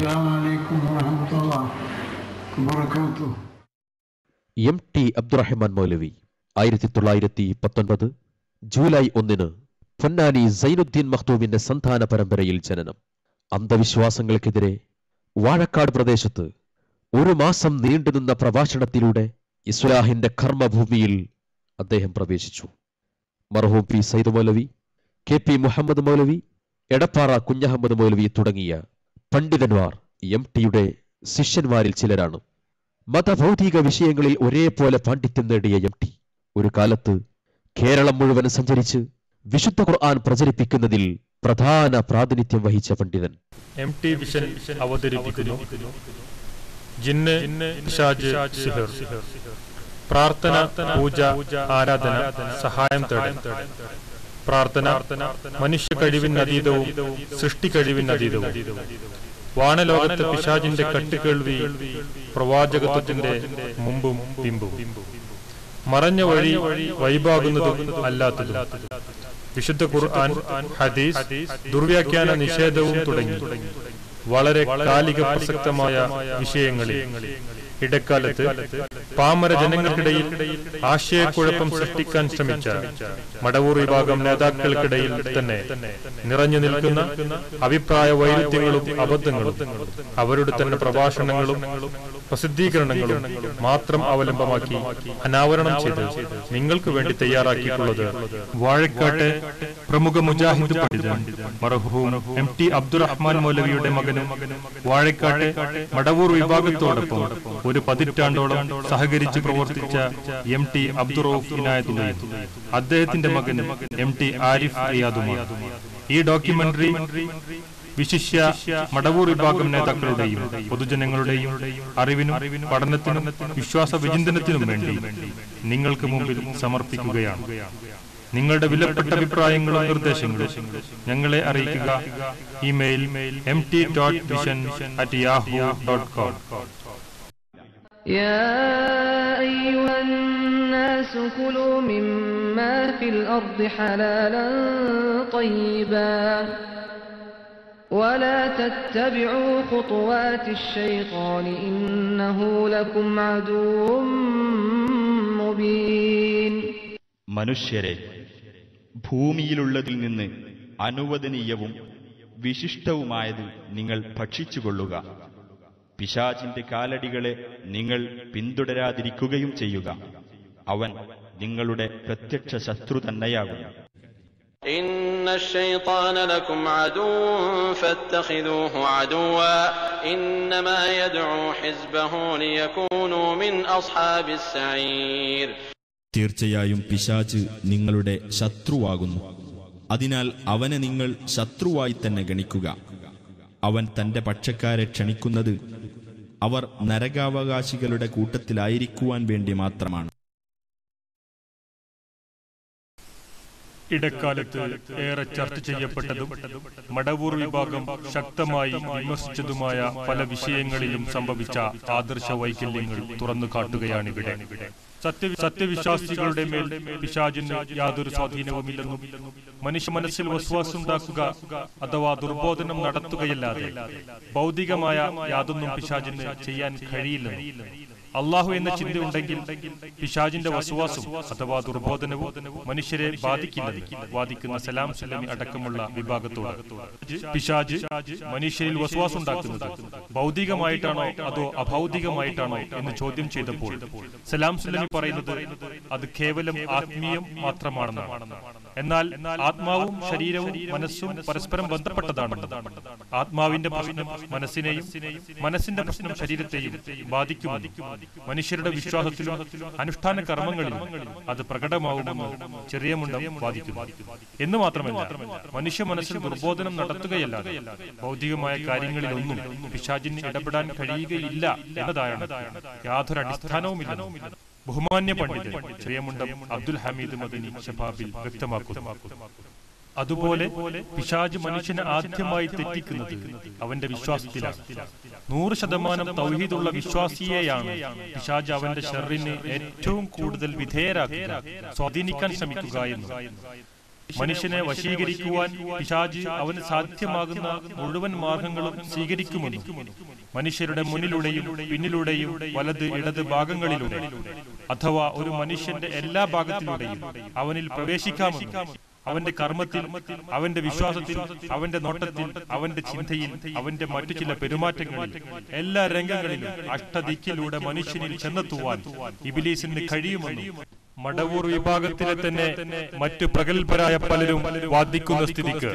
السلام عليكم ورحمة الله وبركاته. MT Abdurahman മൗലവി 1919 July 1 Ponnani Zainuddin മഖ്ദൂമിന്റെ സന്താന പരമ്പരയിൽ ജനനം. അന്ധവിശ്വാസങ്ങൾക്കെതിരെ വാഴക്കാട് പ്രദേശത്ത് ഒരു മാസം നീണ്ടുനിന്ന പ്രഭാഷണത്തിലൂടെ ഇസ്ലാഹിന്റെ കർമ്മഭൂമിയിൽ അദ്ദേഹം പ്രവേശിച്ചു. മർഹൂം പി സയ്യിദ് മൗലവി, KP മുഹമ്മദ് മൗലവി, എടപ്പാറ കുഞ്ഞഹമ്മദ് മൗലവി തുടങ്ങിയ പണ്ഡിതന്മാർ MTയുടെ ശിഷ്യന്മാരിൽ ചിലരാണ്. മതഭൗതിക വിഷയങ്ങളിൽ ഒരേപോലെ പാണ്ഡിത്യം നേടിയ MT ഒരു കാലത്ത് കേരളം മുഴുവൻ സഞ്ചരിച്ച് വിശുദ്ധ ഖുർആൻ പ്രചരിപ്പിക്കുന്നതിൽ പ്രധാന പ്രാതിനിധ്യം വഹിച്ച പണ്ഡിതൻ. MT വിഷൻ അവതരിപ്പിക്കുന്നു ജിന്ന്, പിശാച്, സിഹർ. പ്രാർത്ഥന, പൂജ, ആരാധന, സഹായം തേടൽ. പ്രാർത്ഥന മനുഷ്യ കഴിവിനതീതവും സൃഷ്ടി കഴിവിനതീതവും. വാനലോകത്തെ പിശാചിന്റെ കട്ടുകേൾവി പ്രവാചകത്വത്തിന്റെ മുമ്പും പിമ്പും. മറഞ്ഞ വഴി വൈബാകുന്നതും അല്ലാത്തതും. വിശുദ്ധ ഖുർആൻ, ഹദീസ്, ദുർവ്യാഖ്യാന നിഷേധവും തുടങ്ങി വളരെ കാലിക പ്രസക്തമായ വിഷയങ്ങളിൽ ഇടക്കാലത്ത് പാമര ജനങ്ങൾക്കിടയിൽ ആശയക്കുഴപ്പം സൃഷ്ടിക്കാൻ ശ്രമിച്ച മടവൂർ വിഭാഗം നേതാക്കൾക്കിടയിൽ തന്നെ നിറഞ്ഞു നിൽക്കുന്ന അഭിപ്രായ വൈരുദ്ധ്യങ്ങളും അബദ്ധങ്ങളും അവരുടെ തന്നെ പ്രഭാഷണങ്ങളും പ്രസിദ്ധീകരണങ്ങളും മാത്രം അവലംബമാക്കി അനാവരണം ചെയ്ത് നിങ്ങൾക്ക് വേണ്ടി തയ്യാറാക്കിയിട്ടുള്ളത് വാഴക്കാട്ടെ പ്രമുഖ മുജാഹിദ് പണ്ഡിതൻ മർഹൂം MT അബ്ദുറഹ്മാൻ മൗലവിയുടെ മകനും വാഴക്കാട്ടെ മടവൂർ വിഭാഗത്തോടൊപ്പം ഒരു പതിറ്റാണ്ടോളം സഹകരിച്ച് പ്രവർത്തിച്ച MT അബ്ദുറൌഫ് ഇനായത്തുള്ളയും അദ്ദേഹത്തിന്റെ മകൻ MT ആരിഫ് റിയാദുമാണ്. ഈ ഡോക്യുമെന്ററി വിശിഷ്യ മടവൂർ വിഭാഗം നേതാക്കളുടെയും പൊതുജനങ്ങളുടെയും അറിവിനും പഠനത്തിനും വിശ്വാസ വിചിന്തനത്തിനും വേണ്ടി നിങ്ങൾക്ക് മുമ്പിൽ സമർപ്പിക്കുകയാണ്. നിങ്ങളുടെ വിലപ്പെട്ട അഭിപ്രായങ്ങളും നിർദ്ദേശങ്ങളും ഞങ്ങളെ അറിയിക്കുക. Email mt.vision@yahoo.com. يا أيها الناس كلوا مما في الأرض حلالا طيبا ولا تتبعوا خطوات الشيطان إنه لكم عدو مبين. മനുഷ്യരെ, ഭൂമിയിലുള്ളതിൽ നിന്ന് അനുവദനീയവും വിശിഷ്ടവുമായത് നിങ്ങൾ ഭക്ഷിച്ചുകൊള്ളുക. പിശാചിന്റെ കാലടികളെ നിങ്ങൾ പിന്തുടരാതിരിക്കുകയും ചെയ്യുക. അവൻ നിങ്ങളുടെ പ്രത്യക്ഷ ശത്രു തന്നെയാകുന്നു. إن الشيطان لكم عدو فاتخذوه عدوا إنما يدعو حزبه ليكونوا من أصحاب السعير. തീർച്ചയായും പിശാച് നിങ്ങളുടെ ശത്രുവാകുന്നു. അതിനാൽ അവനെ നിങ്ങൾ ശത്രുവായി തന്നെ ഗണിക്കുക. അവൻ തന്റെ പക്ഷക്കാരെ ക്ഷണിക്കുന്നത് അവർ നരകാവകാശികളുടെ കൂട്ടത്തിലായിരിക്കുവാൻ വേണ്ടി മാത്രമാണ്. ഇടക്കാലത്ത് ഏറെ ചർച്ച ചെയ്യപ്പെട്ടതും മടവൂർ വിഭാഗം ശക്തമായി വിമർശിച്ചതുമായ പല വിഷയങ്ങളിലും സംഭവിച്ച ആദർശ വൈകല്യങ്ങൾ തുറന്നു കാട്ടുകയാണിവിടെ. സത്യവിശ്വാസികളുടെ മേൽ പിശാചിന് യാതൊരു സ്വാധീനവുമില്ലെന്നും മനുഷ്യ മനസ്സിൽ വസ്വാസുണ്ടാക്കുക അഥവാ ദുർബോധനം നടത്തുകയല്ലാതെ ഭൗതികമായ യാതൊന്നും പിശാചിന് ചെയ്യാൻ കഴിയില്ലെന്നും അള്ളാഹു എന്ന ചിന്ത ഉണ്ടെങ്കിൽ പിശാചിന്റെ വസ്വാസും അഥവാ ദുർബോധനവും മനുഷ്യരെ ബാധിക്കില്ലെന്ന് വാദിക്കുന്ന സലാം സുല്ലമി അടക്കമുള്ള വിഭാഗത്തോട് പിശാച് മനുഷ്യരിൽ വസ്വാസുണ്ടാക്കുന്നത് ഭൗതികമായിട്ടാണോ അതോ അഭൗതികമായിട്ടാണോ എന്ന് ചോദ്യം ചെയ്തപ്പോൾ സലാം സുല്ലമി പറയുന്നത് അത് കേവലം ആത്മീയം മാത്രമാണെന്നാണ്. എന്നാൽ ആത്മാവും ശരീരവും മനസ്സും പരസ്പരം ബന്ധപ്പെട്ടതാണെന്ന്. ആത്മാവിന്റെ പ്രശ്നം മനസ്സിനെയും മനസ്സിന്റെ പ്രശ്നം ശരീരത്തെയും ബാധിക്കുമെന്ന് മനുഷ്യരുടെ വിശ്വാസത്തിലും അനുഷ്ഠാന കർമ്മങ്ങളിലും അത് പ്രകടമാവുമെന്ന് ചെറിയ മുണ്ടം വാദിക്കുന്നു. എന്ന് മാത്രമല്ല, മനുഷ്യ മനസ്സിൽ ദുർബോധനം നടത്തുകയല്ലാതെ ഭൗതികമായ കാര്യങ്ങളിലൊന്നും പിശാചിന് ഇടപെടാൻ കഴിയുകയില്ല എന്നതാണ് യാതൊരു അടിസ്ഥാനവുമില്ലെന്നും ബഹുമാന്യ പണ്ഡിതൻ ചെറിയമുണ്ടം അബ്ദുൽ ഹമീദ് മദനി ശബാബിൽ വ്യക്തമാക്കുന്നു. അതുപോലെ പിശാച് മനുഷ്യനെ ആദ്യമായി തെറ്റിക്കുന്നത് അവന്റെ വിശ്വാസത്തിലാണ്. 100% തൗഹീദുള്ള വിശ്വാസിയെയാണ് പിശാച് അവന്റെ ശർറിന് ഏറ്റവും കൂടുതൽ വിധേയരാക്കുക, സ്വാധീനിക്കാൻ ശ്രമിക്കുക എന്ന് മനുഷ്യനെ വശീകരിക്കുവാൻ പിശാച് അവന് സാധ്യമാകുന്ന മുഴുവൻ മാർഗങ്ങളും സ്വീകരിക്കുമെന്നും മനുഷ്യരുടെ മുന്നിലൂടെയും പിന്നിലൂടെയും വലത് ഇടത് ഭാഗങ്ങളിലൂടെ അഥവാ ഒരു മനുഷ്യന്റെ എല്ലാ ഭാഗത്തിലൂടെയും അവനിൽ പ്രവേശിക്കാമെന്നും അവന്റെ കർമ്മത്തിൽ, അവന്റെ വിശ്വാസത്തിൽ, അവന്റെ നോട്ടത്തിൽ, അവന്റെ ചിന്തയിൽ, അവന്റെ മറ്റു ചില പെരുമാറ്റങ്ങളിൽ, എല്ലാ രംഗങ്ങളിലും അഷ്ടദിക്കിലൂടെ മനുഷ്യനിൽ ചെന്നെത്തുവാൻ ഇബ്ലീസിന് കഴിയുമെന്നും മടവൂർ വിഭാഗത്തിലെ തന്നെ മറ്റു പ്രഗത്ഭരായ പലരും വാദിക്കുന്ന സ്ഥിതിക്ക്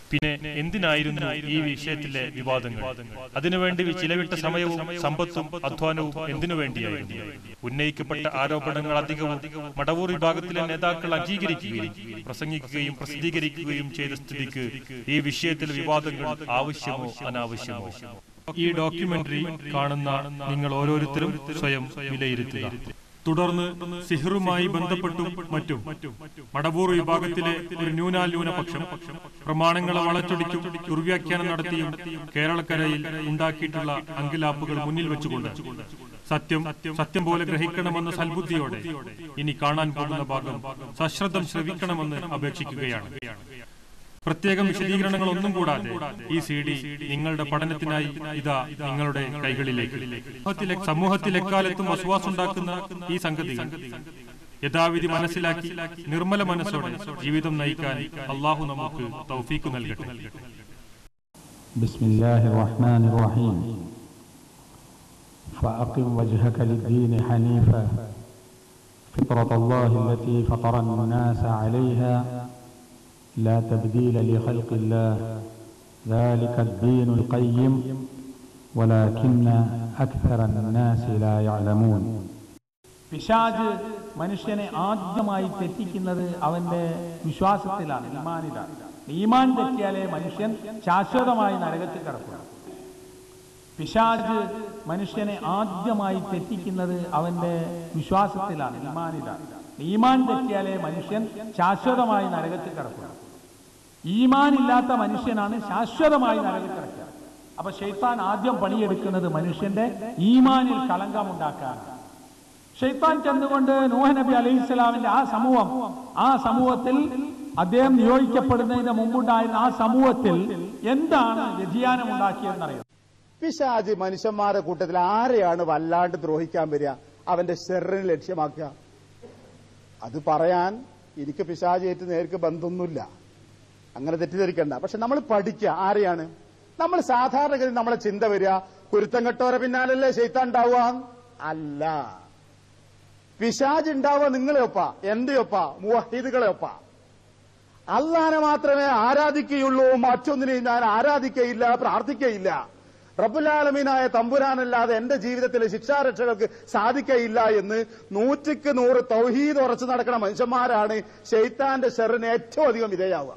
പിന്നെ എന്തിനായിരുന്നു ഈ വിഷയത്തിലെ വിവാദങ്ങൾ? അതിനുവേണ്ടി ചിലവിട്ട സമയവും സമ്പത്തും അധ്വാനവും എന്തിനു വേണ്ടിയായിരുന്നു? ഉന്നയിക്കപ്പെട്ട ആരോപണങ്ങൾ അധികവും മടവൂർ വിഭാഗത്തിലെ നേതാക്കൾ അംഗീകരിക്കുകയും പ്രസംഗിക്കുകയും പ്രസിദ്ധീകരിക്കുകയും ചെയ്ത സ്ഥിതിക്ക് ഈ വിഷയത്തിൽ വിവാദങ്ങൾ ആവശ്യമോ അനാവശ്യമോ? ഈ ഡോക്യുമെന്ററി കാണുന്ന നിങ്ങൾ ഓരോരുത്തരും സ്വയം വിലയിരുത്തുക. തുടർന്ന് സിഹറുമായി ബന്ധപ്പെട്ടും മറ്റും മടവൂർ വിഭാഗത്തിലെ ഒരു ന്യൂനാൽന്യൂനപക്ഷം പ്രമാണങ്ങളെ വളച്ചൊടിച്ചും ദുർവ്യാഖ്യാനം നടത്തിയും കേരളക്കരയിൽ ഉണ്ടാക്കിയിട്ടുള്ള അങ്കലാപ്പുകൾ മുന്നിൽ വെച്ചുകൊണ്ട് സത്യം പോലെ ഗ്രഹിക്കണമെന്ന സൽബുദ്ധിയോടെ ഇനി കാണാൻ പോകുന്ന ഭാഗം സശ്രദ്ധം ശ്രവിക്കണമെന്ന് അപേക്ഷിക്കുകയാണ്. പ്രത്യേകം വിശദീകരണങ്ങളൊന്നും കൂടാതെ ഈ CD നിങ്ങളുടെ പഠനത്തിനായി ഇതാ നിങ്ങളുടെ കൈകളിലേക്ക്. സമൂഹത്തിൽ എക്കാലത്തും വസ്വാസുണ്ടാക്കുന്ന ഈ സംഗതികൾ യഥാവിധി മനസ്സിലാക്കി നിർമ്മല മനസ്സോടെ ജീവിതം നയിക്കാൻ അള്ളാഹു നമുക്ക് തൗഫീഖ് നൽകട്ടെ. ബിസ്മില്ലാഹിർ റഹ്മാനിർ റഹീം. ഫഅഖിം വജ്ഹക ലിദ്ദീൻ ഹനീഫ ഫിത്രത്തല്ലാഹി അല്ലതി ഫതറന്നാസ അലൈഹാ لا تبديل لخلق الله ذلك الدين القيم ولكن أكثر الناس لا يعلمون. പിശാച് മനുഷ്യനെ ആദ്യമായി തെറ്റിക്കുന്നത് അവന്റെ വിശ്വാസത്തിലാണ്, ഈമാനിലാണ്. ഈമാൻ തെറ്റിയാലേ മനുഷ്യൻ ശാശ്വതമായി നരകത്തിൽ കടക്കും. പിശാച് മനുഷ്യനെ ആദ്യമായി തെറ്റിക്കുന്നത് അവന്റെ വിശ്വാസത്തിലാണ്, ഈമാനിലാണ്. ഈമാൻ തെറ്റിയാലേ മനുഷ്യൻ ശാശ്വതമായി നരകത്തിൽ കടക്കുക. ഈമാനില്ലാത്ത മനുഷ്യനാണ് ശാശ്വതമായി നരകത്തിൽ കിടക്കുക. അപ്പൊ ശൈത്താൻ ആദ്യം പണിയെടുക്കുന്നത് മനുഷ്യന്റെ ഈമാനിൽ കളങ്കമുണ്ടാക്കാനാണ്. ശൈത്താൻ ചെന്നുകൊണ്ട് നൂഹ് നബി അലൈഹിസ്സലാമിന്റെ ആ സമൂഹത്തിൽ അദ്ദേഹം നിയോഗിക്കപ്പെടുന്നതിന് മുമ്പുണ്ടായിരുന്ന ആ സമൂഹത്തിൽ എന്താണ് വ്യതിയാനം ഉണ്ടാക്കിയതെന്നറിയാം. പിശാച് മനുഷ്യന്മാരുടെ കൂട്ടത്തിൽ ആരെയാണ് വല്ലാണ്ട് ദ്രോഹിക്കാൻ വരിക? അവന്റെ ശർറിനെ ലക്ഷ്യമാക്കുക. അത് പറയാൻ എനിക്ക് പിശാചേറ്റ് നേർക്ക് ബന്ധമൊന്നുമില്ല, അങ്ങനെ തെറ്റിദ്ധരിക്കണ്ട. പക്ഷെ നമ്മൾ പഠിക്കുക ആരെയാണ്. നമ്മൾ സാധാരണഗതി നമ്മളെ ചിന്ത വരിക കുരുത്തം കെട്ടോരെ പിന്നാലല്ലേ ശൈത്താൻ ഉണ്ടാവുക? അല്ല, പിശാച് ഉണ്ടാവുക നിങ്ങളെയൊപ്പ, എന്റെയൊപ്പ, മുവഹീദുകളെയൊപ്പ. അല്ലാഹനെ മാത്രമേ ആരാധിക്കുകയുള്ളൂ, മറ്റൊന്നിനെയും ഞാൻ ആരാധിക്കയില്ല, പ്രാർത്ഥിക്കയില്ല. റബ്ബുൽ ആലമീനായ തമ്പുരാനല്ലാതെ എന്റെ ജീവിതത്തിലെ ശിക്ഷാരക്ഷകൾക്ക് സാധിക്കയില്ല എന്ന് 100% തൗഹീദ് ഉറച്ചു നടക്കുന്ന മനുഷ്യന്മാരാണ് ശൈത്താന്റെ ശർറിന് ഏറ്റവും അധികം വിധേയാവുക.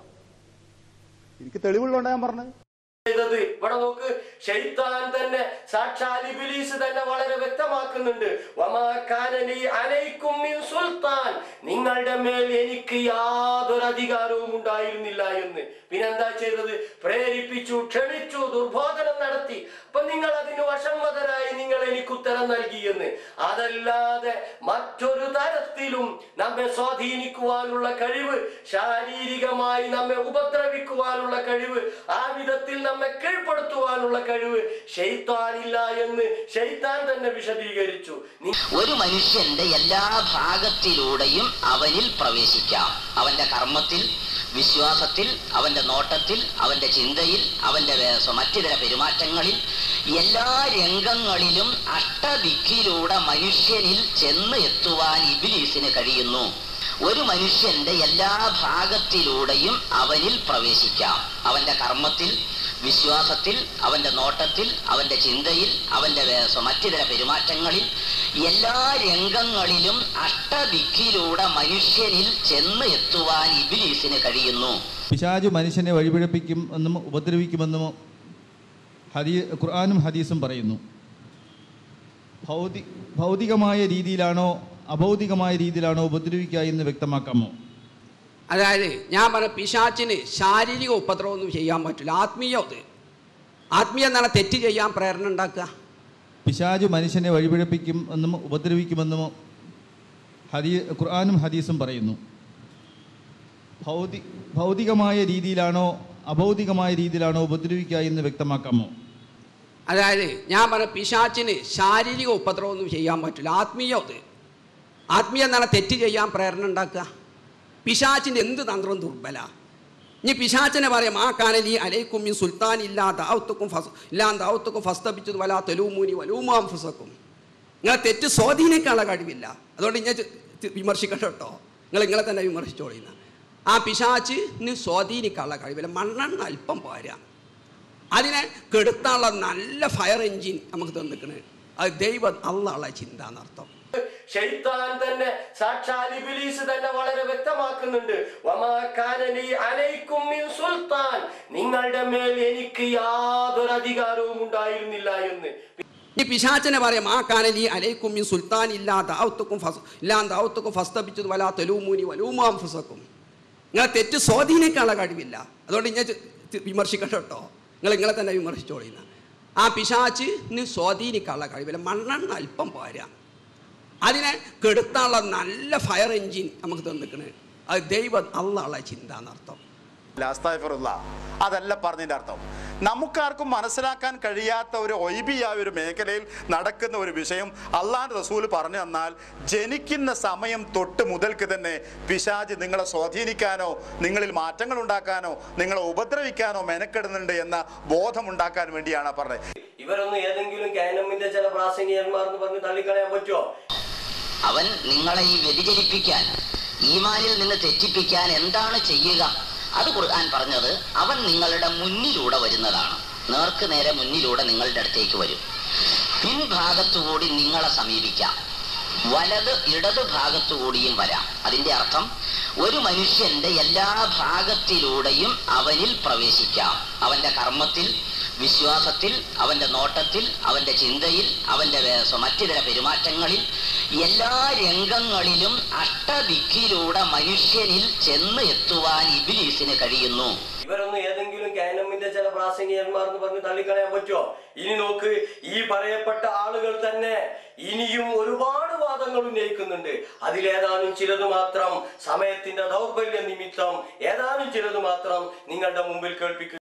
എനിക്ക് തെളിവുള്ളതുകൊണ്ട് ഞാൻ പറഞ്ഞത്. ഇവിടെ നോക്ക്, ശൈത്താൻ തന്നെ, സാക്ഷാൽ ഇബ്ലീസ് തന്നെ വളരെ വ്യക്തമാക്കുന്നുണ്ട്. വമാ കാന ലീ അലൈക്കും മിൻ സുൽത്താൻ, നിങ്ങളുടെ മേൽ എനിക്ക് യാതൊരു അധികാരവും ഉണ്ടായിരുന്നില്ല എന്ന്. പിന്നെന്താ ചെയ്തത്? പ്രേരിപ്പിച്ചു, ക്ഷണിച്ചു, ദുർബോധനം നടത്തി. അപ്പൊ നിങ്ങൾ അതിന് വശംവദരായി നിങ്ങൾ എനിക്ക് ഉത്തരം നൽകിയെന്ന്. അതല്ലാതെ മറ്റൊരു തരത്തിലും നമ്മെ സ്വാധീനിക്കുവാനുള്ള കഴിവ്, ശാരീരികമായി നമ്മെ ഉപദ്രവിക്കുവാനുള്ള കഴിവ്, ആ വിധത്തിൽ നമ്മെ കീഴ്പ്പെടുത്തുവാനുള്ള കഴിവ് ശൈത്താനില്ല എന്ന് ശൈത്താൻ തന്നെ വിശദീകരിച്ചു. ഒരു മനുഷ്യന്റെ എല്ലാ ഭാഗത്തിലൂടെയും അവനിൽ പ്രവേശിക്കാം. അവന്റെ കർമ്മത്തിൽ, വിശ്വാസത്തിൽ, അവന്റെ നോട്ടത്തിൽ, അവന്റെ ചിന്തയിൽ, അവന്റെ മറ്റു ചില പെരുമാറ്റങ്ങളിൽ, എല്ലാ രംഗങ്ങളിലും അഷ്ടദിക്കിലൂടെ മനുഷ്യനിൽ ചെന്ന് എത്തുവാൻ ഇബ്ലീസിന് കഴിയുന്നു. ഒരു മനുഷ്യന്റെ എല്ലാ ഭാഗത്തിലൂടെയും അവനിൽ പ്രവേശിക്കാം. അവന്റെ കർമ്മത്തിൽ, വിശ്വാസത്തിൽ, അവന്റെ നോട്ടത്തിൽ, അവന്റെ ചിന്തയിൽ, അവന്റെ മറ്റു ചില പെരുമാറ്റങ്ങളിൽ, എല്ലാ രംഗങ്ങളിലും അഷ്ടദിക്കിലൂടെ മനുഷ്യനിൽ ചെന്ന് എത്തുവാൻ ഇബ്ലീസിന് കഴിയുന്നു. പിശാച് മനുഷ്യനെ വഴിപിഴപ്പിക്കും എന്നും ഉപദ്രവിക്കുമെന്നും ഖുർആനും ഹദീസും പറയുന്നു. ഭൗതികമായ രീതിയിലാണോ അഭൗതികമായ രീതിയിലാണോ ഉപദ്രവിക്കുക എന്ന് വ്യക്തമാക്കാമോ? അതായത് ഞാൻ പറഞ്ഞ പിശാചിന് ശാരീരിക ഉപദ്രവമൊന്നും ചെയ്യാൻ പറ്റില്ല. ആത്മീയ എന്നാണ് തെറ്റ് ചെയ്യാൻ പ്രേരണ ഉണ്ടാക്കുക. പിശാച് മനുഷ്യനെ വഴിപിഴപ്പിക്കും എന്നും ഉപദ്രവിക്കുമെന്നും ഖുർആനും ഹദീസും പറയുന്നു. ഭൗതികമായ രീതിയിലാണോ അഭൗതികമായ രീതിയിലാണോ ഉപദ്രവിക്കുക എന്ന് വ്യക്തമാക്കാമോ? അതായത് ഞാൻ പറഞ്ഞ പിശാച്ചിന് ശാരീരിക ഉപദ്രവമൊന്നും ചെയ്യാൻ പറ്റില്ല. ആത്മീയം എന്ന് പറഞ്ഞാൽ തെറ്റ് ചെയ്യാൻ പ്രേരണ ഉണ്ടാക്കുക. പിശാച്ചിൻ്റെ എന്ത് തന്ത്രവും ദുർബല. ഇനി പിശാച്ചിനെ പറയാം ആ കാനലി അലൈക്കും ഈ സുൽത്താൻ ഇല്ലാത്തക്കും ഫസ്തപിച്ചത് വലാ തെലൂമൂനി വലൂമാം ഫുസക്കും. നിങ്ങളെ തെറ്റ് സ്വാധീനിക്കാനുള്ള കഴിവില്ല. അതുകൊണ്ട് ഞാൻ വിമർശിക്കട്ടെ കേട്ടോ, നിങ്ങളെ തന്നെ വിമർശിച്ചോളിന്ന്. ആ പിശാച്ചിന് സ്വാധീനിക്കാനുള്ള കഴിവില്ല. മണ്ണെണ്ണ അല്പം പോരാ, അതിനെ കെടുത്താനുള്ള നല്ല ഫയർ എഞ്ചിൻ നമുക്ക് തന്നിക്കണേ. അത് ദൈവം അള്ളാഹുള്ള ചിന്ത എന്നർത്ഥം. ശൈത്താൻ തന്നെ സാക്ഷാൽ ഇബ്ലീസ് തന്നെ വളരെ വ്യക്തമാക്കുന്നുണ്ട്, വമാ കാനലി അലൈക്കും മിൻ സുൽത്താൻ, നിങ്ങളുടെ മേൽ എനിക്ക് യാതൊരു അധികാരവും ഉണ്ടായിരുന്നില്ല എന്ന്. ഈ പിശാചിനെ പറയാം ആ കാനലി അലൈക്കും ഈ സുൽത്താൻ ഇല്ലാത്തക്കും ഫസ്തപിച്ചത് വലാ തെലൂമൂനി വലൂമാം ഫുസക്കും. നിങ്ങളെ തെറ്റ് സ്വാധീനിക്കാനുള്ള കഴിവില്ല. അതുകൊണ്ട് ഞാൻ വിമർശിക്കട്ടെ കേട്ടോ, നിങ്ങളെ തന്നെ വിമർശിച്ചോളിന്ന്. ആ പിശാച്ചിന് സ്വാധീനിക്കാനുള്ള കഴിവില്ല. മണ്ണെണ്ണ അല്പം പോരാ, അതിനെ കെടുത്താനുള്ള നല്ല ഫയർ എഞ്ചിൻ നമുക്ക് തന്നിക്കണേ. അത് ദൈവം അള്ളാഹുള്ള ചിന്ത എന്നർത്ഥം. അതല്ല പറഞ്ഞതിൻ്റെ അർത്ഥം. നമുക്കാർക്കും മനസ്സിലാക്കാൻ കഴിയാത്ത ഒരു ഒയ്ബിയായ ഒരു മേഖലയിൽ നടക്കുന്ന ഒരു വിഷയം അള്ളാഹുവിൻ്റെ റസൂൽ പറഞ്ഞു തന്നാൽ ജനിക്കുന്ന സമയം തൊട്ട് മുതൽക്ക് തന്നെ പിശാച് നിങ്ങളെ സ്വാധീനിക്കാനോ നിങ്ങളിൽ മാറ്റങ്ങൾ ഉണ്ടാക്കാനോ നിങ്ങളെ ഉപദ്രവിക്കാനോ മെനക്കെടുന്നുണ്ട് എന്ന ബോധമുണ്ടാക്കാൻ വേണ്ടിയാണ് പറഞ്ഞത്. ഇവരൊന്നും ഏതെങ്കിലും കാനമിന്റെ ചില പ്രാസംഗികന്മാർന്ന് പറഞ്ഞ് തള്ളിക്കളയാൻ പറ്റുമോ? അവൻ നിങ്ങളെ ഈ വ്യതിചലിപ്പിക്കാൻ, ഈമാനിൽ നിന്ന് തെറ്റിപ്പിക്കാൻ എന്താണ് ചെയ്യുക? അത് ഖുർആൻ പറഞ്ഞത് അവൻ നിങ്ങളുടെ മുന്നിലൂടെ വരുന്നതാണ്. നേർക്ക് നേരെ മുന്നിലൂടെ നിങ്ങളുടെ അടുത്തേക്ക് വരും. പിൻഭാഗത്തുകൂടി നിങ്ങളെ സമീപിക്കാം, വലത് ഇടത് ഭാഗത്തുകൂടിയും വരാം. അതിന്റെ അർത്ഥം ഒരു മനുഷ്യന്റെ എല്ലാ ഭാഗത്തിലൂടെയും അവനിൽ പ്രവേശിക്കാം. അവന്റെ കർമ്മത്തിൽ, വിശ്വാസത്തിൽ, അവന്റെ നോട്ടത്തിൽ, അവന്റെ ചിന്തയിൽ, അവന്റെ മറ്റു ചില പെരുമാറ്റങ്ങളിൽ, എല്ലാ രംഗങ്ങളിലും അഷ്ടദിക്കിലൂടെ മനുഷ്യനിൽ ചെന്ന് എത്തുവാൻ ഇബ്ലീസിന് കഴിയുന്നു. ഇവരൊന്നും ഏതെങ്കിലും കാനമിന്റെ ചില പ്രാസംഗികന്മാർന്ന് പറഞ്ഞ് തള്ളിക്കളയാൻ പറ്റുമോ? ഇനി നോക്ക്, ഈ പറയപ്പെട്ട ആളുകൾ തന്നെ ഇനിയും ഒരുപാട് വാദങ്ങൾ ഉന്നയിക്കുന്നുണ്ട്. അതിലേതാനും ചിലത് മാത്രം സമയത്തിന്റെ ദൗർബല്യ നിമിത്തം ഏതാനും ചിലത് മാത്രം നിങ്ങളുടെ മുമ്പിൽ കേൾപ്പിക്കുക.